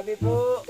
Sabi po.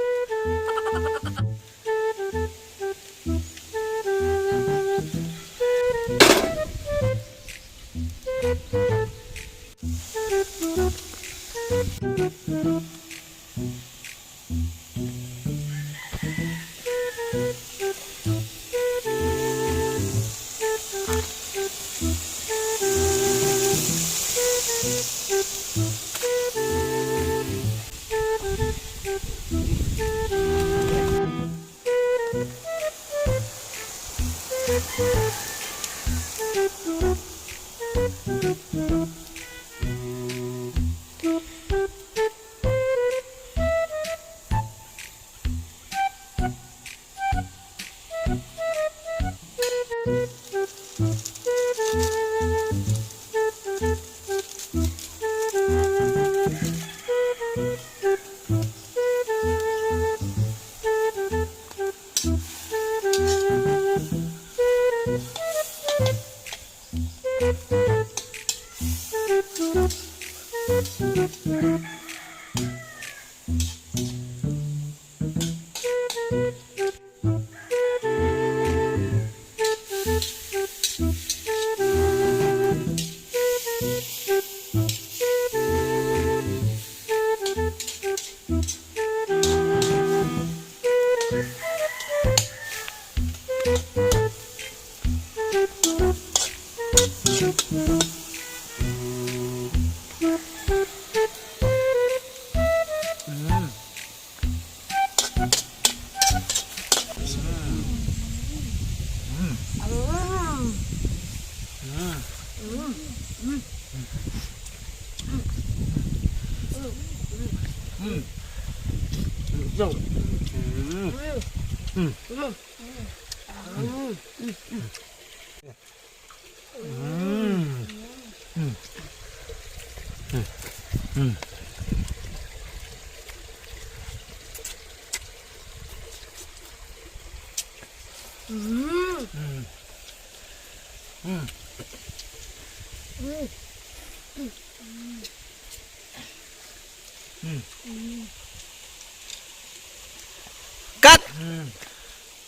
Kat!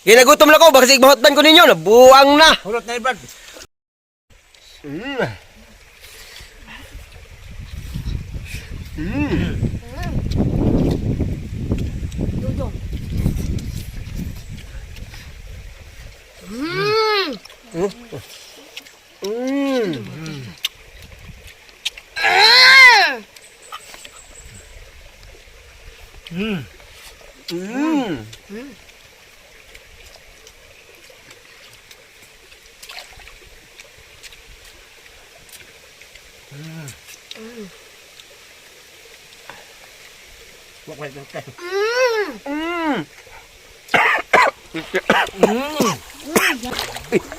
Ginagutom lang ko, baka sigbahotban ko ninyo, nabuang na! Hulot na ibad.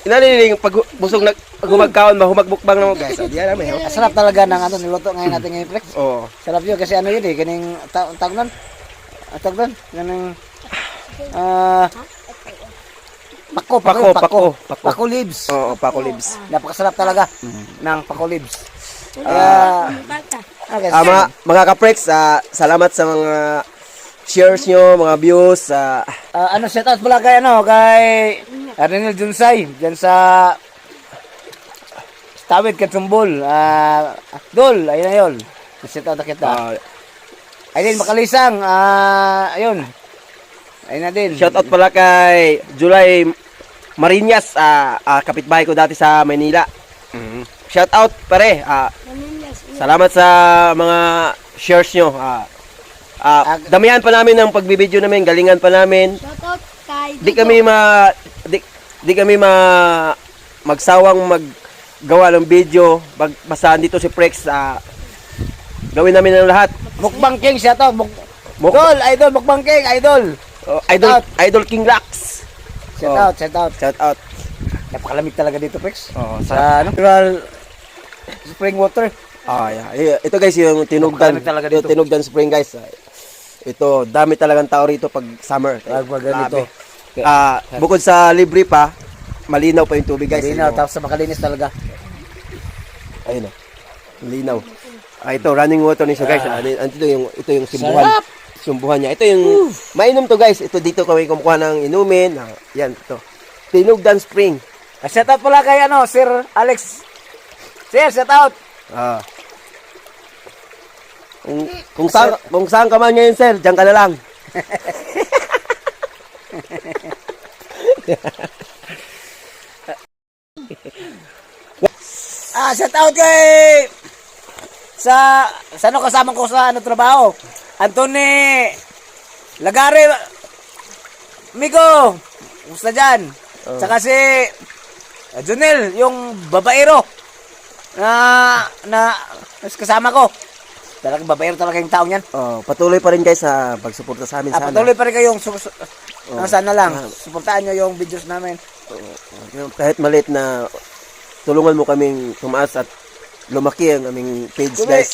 Inanining pag busog na humagkaon ba humagbukbang na mo guys. Diyan na may. Sarap talaga ng ano niluto ngayon natin ngayon, Flex. Oo. Sarap yun kasi ano yun eh, kaning tawag nun. Tawag nun, kaning Pako leaves. Oo, pako leaves. Napakasarap talaga ng pako leaves. Okay, Mga ka-prex, salamat sa mga shares nyo, mga views. ano shout out pala kay Arnel Junsay diyan sa Tawid Katumbol. Dol, ayun na yun. Shout out na kita. Ayun, Makalisang. Ayun. Ayun na din. Shout out pala kay July Marinas, kapitbahay ko dati sa Maynila. Shout out pare. Salamat sa mga shares nyo. Damihan pa namin ng pagbibideo namin, galingan pa namin. Shoutout kay Di kami magsawang maggawa ng video. Basta dito si Prex, gawin namin ng lahat. Mukbang King, shout out. Muk- Dol, idol, Mukbang King, idol. Idol King Lax. Shout out, shout out. Shout out. Napakalamig talaga dito, Prex. Sa Natural spring water. yeah. Ito guys, yung tinugdan, Napakalamig talaga yung dito. tinugdan spring guys. Ito, dami talagang tao rito pag summer. Pag ganito. Grabe. Bukod sa libre pa, malinaw pa yung tubig guys. Hindi na, tapos sa makalinis talaga. Ayun o. Linaw. Ito, running water niya guys. Ito yung simbuhan. Sarap! Simbuhan niya. Ito yung mainom to guys. Ito dito kami kumukuha ng inumin. Yan, ito. Tinugdan Spring. Shout out pala kay Sir Alex. Sir, shout out. Kung saan ka man ngayon, sir, diyan ka na lang. Shout out kay sa ano kasama ko sa trabaho. Anthony Lagare. Migo, kumusta dyan? Saka si Junel, yung babaero na kasama ko. Talagang babaero talaga yung tao niyan. Patuloy pa rin guys sa pagsuporta sa amin sana. Patuloy pa rin kayong sana lang. Suportahan nyo yung videos namin. Kahit maliit na tulungan mo kaming tumaas at lumaki ang aming page Tuloy. guys.